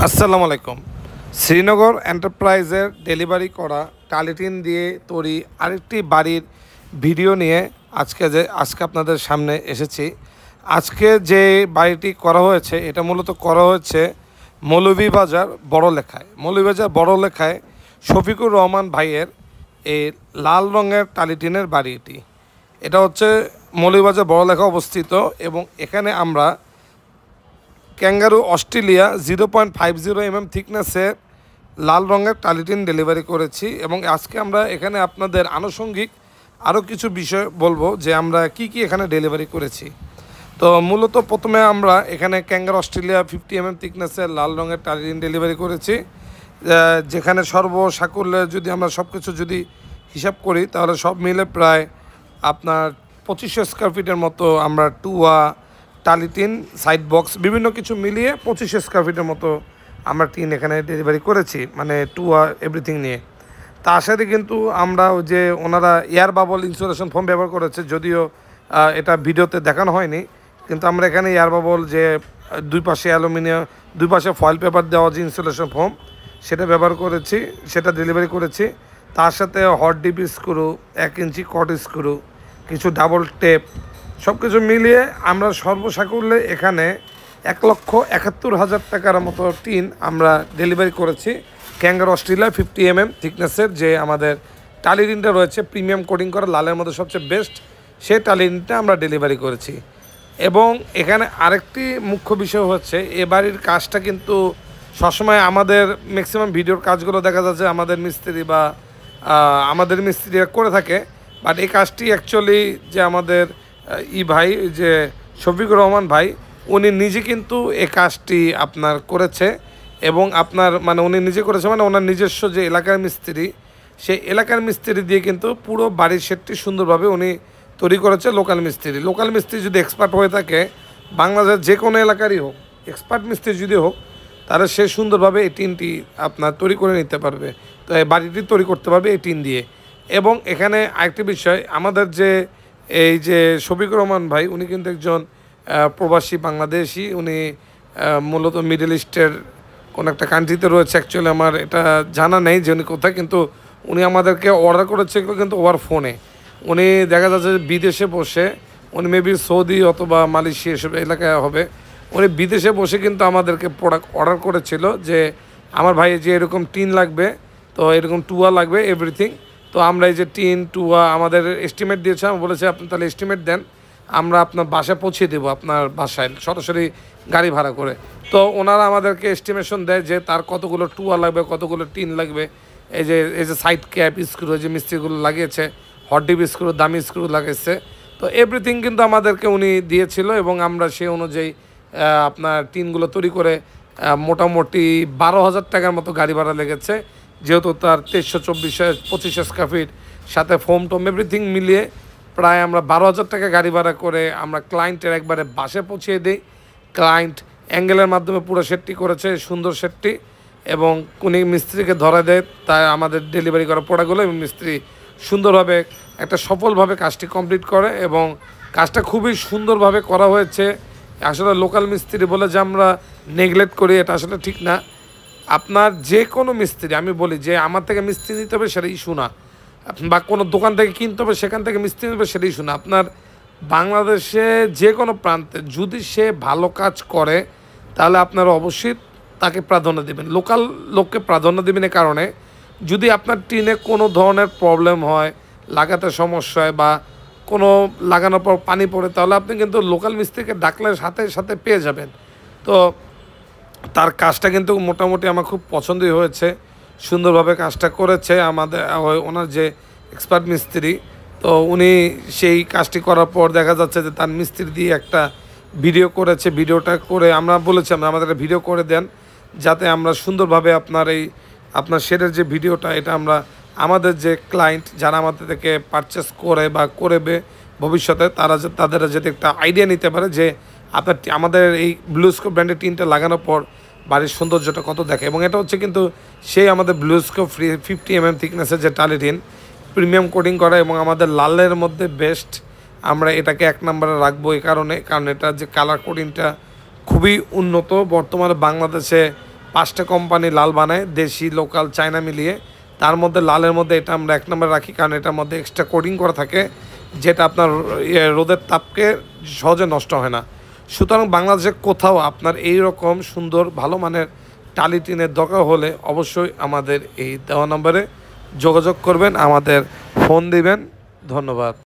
আসসালামু আলাইকুম। শ্রীনগর এন্টারপ্রাইজের ডেলিভারি করা টালিটিন দিয়ে তৈরি আরেকটি বাড়ির ভিডিও নিয়ে আজকে আপনাদের সামনে এসেছি। আজকে যে বাড়িটি করা হয়েছে এটা মূলত করা হয়েছে মৌলভীবাজার বড়লেখায় শফিকুর রহমান ভাইয়ের এই লাল রঙের টালিটিনের বাড়িটি। এটা হচ্ছে মৌলভীবাজার বড়লেখা অবস্থিত এবং এখানে আমরা ক্যাঙ্গারু অস্ট্রেলিয়া 0.50 থিকনেসের লাল রঙের টালিটিন ডেলিভারি করেছি এবং আজকে আমরা এখানে আপনাদের আনুষঙ্গিক আরও কিছু বিষয় বলবো যে আমরা কি এখানে ডেলিভারি করেছি। তো মূলত প্রথমে আমরা এখানে ক্যাঙ্গারু অস্ট্রেলিয়া 50 থিকনেসের লাল রঙের টালিটিন ডেলিভারি করেছি, যেখানে সর্বসাকুল্যে যদি আমরা সব কিছু যদি হিসাব করি তাহলে সব মিলে প্রায় আপনার 2500 স্কোয়ার ফিটের মতো আমরা টুয়া টালিটিন সাইড বক্স বিভিন্ন কিছু মিলিয়ে 2500 স্কোয়ার ফিটের মতো আমরা টিন এখানে ডেলিভারি করেছি, মানে টুয়া এভরিথিং নিয়ে। তার সাথে কিন্তু আমরা যে ওনারা এয়ার বাবল ইনসুলেশন ফোম ব্যবহার করেছে, যদিও এটা ভিডিওতে দেখানো হয়নি, কিন্তু আমরা এখানে এয়ার বাবল যে দুই পাশে অ্যালুমিনিয়াম দুই পাশে ফয়েল পেপার দেওয়া যে ইনসুলেশন ফোম সেটা ব্যবহার করেছি, সেটা ডেলিভারি করেছি। তার সাথে হট ডিপ স্ক্রু, 1 ইঞ্চি কট স্ক্রু, কিছু ডাবল টেপ, সব কিছু মিলিয়ে আমরা সর্বসাকুল্যে এখানে 1,71,000 টাকার মতো টিন আমরা ডেলিভারি করেছি। ক্যাঙ্গারু অস্ট্রেলিয়া 50 থিকনেসের যে আমাদের টালিটিনটা রয়েছে প্রিমিয়াম কোটিং করা লালের মধ্যে সবচেয়ে বেস্ট, সেই টালিটিনটা আমরা ডেলিভারি করেছি। এবং এখানে আরেকটি মুখ্য বিষয় হচ্ছে এ বাড়ির কাজটা কিন্তু সবসময় আমাদের ম্যাক্সিমাম ভিডিওর কাজগুলো দেখা যাচ্ছে আমাদের মিস্ত্রিরা করে থাকে, বাট এই কাজটি অ্যাকচুয়ালি যে আমাদের ভাই যে শফিকুর রহমান ভাই উনি নিজে কিন্তু এই কাজটি আপনার করেছে এবং আপনার মানে উনি নিজে করেছে, মানে ওনার নিজস্ব যে এলাকার মিস্ত্রি সেই এলাকার মিস্ত্রি দিয়ে কিন্তু পুরো বাড়ির সেটটি সুন্দরভাবে উনি তৈরি করেছে। লোকাল মিস্ত্রি যদি এক্সপার্ট হয়ে থাকে, বাংলাদেশের যে কোনো এলাকারই হোক, এক্সপার্ট মিস্ত্রি যদি হোক, তাহলে সে সুন্দরভাবে এই টিনটি আপনার তৈরি করে নিতে পারবে, তো এই বাড়িটি তৈরি করতে পারবে এই টিন দিয়ে। এবং এখানে আরেকটি বিষয়, আমাদের যে এই যে শফিকুর রহমান ভাই উনি কিন্তু একজন প্রবাসী বাংলাদেশি, উনি মূলত মিডল ইস্টের কোনো একটা কান্ট্রিতে রয়েছে, অ্যাকচুয়ালি আমার এটা জানা নেই যে উনি কোথায়, কিন্তু উনি আমাদেরকে অর্ডার করেছে কিন্তু ওভার ফোনে। উনি দেখা যাচ্ছে যে বিদেশে বসে, উনি মেবি সৌদি অথবা মালয়েশিয়া এসব এলাকায় হবে, উনি বিদেশে বসে কিন্তু আমাদেরকে প্রোডাক্ট অর্ডার করেছিল যে আমার ভাই যে এরকম টিন লাগবে, তো এরকম টুয়া লাগবে এভরিথিং। তো আমরা এই যে টিন টুয়া আমাদের এস্টিমেট দিয়েছে, আমি বলেছি আপনি তাহলে এস্টিমেট দেন, আমরা আপনার বাসায় পৌঁছে দেবো, আপনার বাসায় সরাসরি গাড়ি ভাড়া করে। তো ওনারা আমাদেরকে এস্টিমেশন দেয় যে তার কতগুলো টুয়া লাগবে, কতগুলো টিন লাগবে, এই যে সাইড ক্যাপ স্ক্রু যে মিস্ত্রিগুলো লাগিয়েছে, হট ডিপ স্ক্রু, দামি স্ক্রু লাগিয়েছে, তো এভরিথিং কিন্তু আমাদেরকে উনি দিয়েছিল এবং আমরা সেই অনুযায়ী আপনার টিনগুলো তৈরি করে মোটামুটি 12,000 টাকার মতো গাড়ি ভাড়া লেগেছে, যেহেতু তার 2324-25 স্কোয়ার ফিট সাথে ফোম টোম এভরিথিং মিলিয়ে প্রায় আমরা 12,000 টাকা গাড়ি ভাড়া করে আমরা ক্লায়েন্টের একবারে বাসে পৌঁছিয়ে দিই। ক্লায়েন্ট অ্যাঙ্গেলের মাধ্যমে পুরো সেটটি করেছে, সুন্দর সেটটি, এবং উনি মিস্ত্রিকে ধরা দেয়, তাই আমাদের ডেলিভারি করা প্রোডাক্টগুলো এবং মিস্ত্রি সুন্দরভাবে একটা সফলভাবে কাজটি কমপ্লিট করে এবং কাজটা খুবই সুন্দরভাবে করা হয়েছে। আসলে লোকাল মিস্ত্রি বলে যে আমরা নেগলেক্ট করি, এটা আসলে ঠিক না। আপনার যে কোনো মিস্ত্রি, আমি বলি যে আমার থেকে মিস্ত্রি নিতে হবে সেটা ইস্যু না, বা কোনো দোকান থেকে কিনতে হবে সেখান থেকে মিস্ত্রি নিতে হবে সেটা ইস্যু না। আপনার বাংলাদেশে যে কোনো প্রান্তে যদি সে ভালো কাজ করে তাহলে আপনারা অবশ্যই তাকে প্রাধান্য দেবেন, লোকাল লোককে প্রাধান্য দেবেন। এই কারণে যদি আপনার টিনে কোনো ধরনের প্রবলেম হয়, লাগাতে সমস্যা হয় বা কোনো লাগানোর পর পানি পড়ে, তাহলে আপনি কিন্তু লোকাল মিস্ত্রিকে ডাকলে সাথে সাথে পেয়ে যাবেন। তো তার কাজটা কিন্তু মোটামুটি আমার খুব পছন্দই হয়েছে, সুন্দরভাবে কাজটা করেছে আমাদের ওনার যে এক্সপার্ট মিস্ত্রি। তো উনি সেই কাজটি করার পর দেখা যাচ্ছে যে তার মিস্ত্রি দিয়ে একটা ভিডিও করেছে, ভিডিওটা করে আমরা বলেছিলাম আমাদের ভিডিও করে দেন যাতে আমরা সুন্দরভাবে আপনার শেডের যে ভিডিওটা এটা আমরা আমাদের যে ক্লায়েন্ট যারা আমাদের থেকে পারচেস করে বা করবে ভবিষ্যতে তাদের যাতে একটা আইডিয়া নিতে পারে যে আমাদের এই ব্লুস্কোপ ব্র্যান্ডের টিনটা লাগানোর পর বাড়ির সৌন্দর্যটা কত দেখে। এবং এটা হচ্ছে কিন্তু সেই আমাদের ব্লুস্কোপ 50 থিকনেসের যে টালিটিন প্রিমিয়াম কোটিং করা এবং আমাদের লালের মধ্যে বেস্ট, আমরা এটাকে 1 নম্বরে রাখবো এই কারণ এটা যে কালার কোডিংটা খুবই উন্নত। বর্তমানে বাংলাদেশে 5টা কোম্পানি লাল বানায়, দেশি লোকাল চায়না মিলিয়ে। তার মধ্যে লালের মধ্যে এটা আমরা 1 নম্বরে রাখি, কারণ এটার মধ্যে এক্সট্রা কোডিং করা থাকে, যেটা আপনার রোদের তাপকে সহজে নষ্ট হয় না। সুতরাং বাংলাদেশে কোথাও আপনার এই রকম সুন্দর ভালো মানের টালি টিনের দরকার হলে অবশ্যই আমাদের এই দেওয়া নম্বরে যোগাযোগ করবেন, আমাদের ফোন দিবেন। ধন্যবাদ।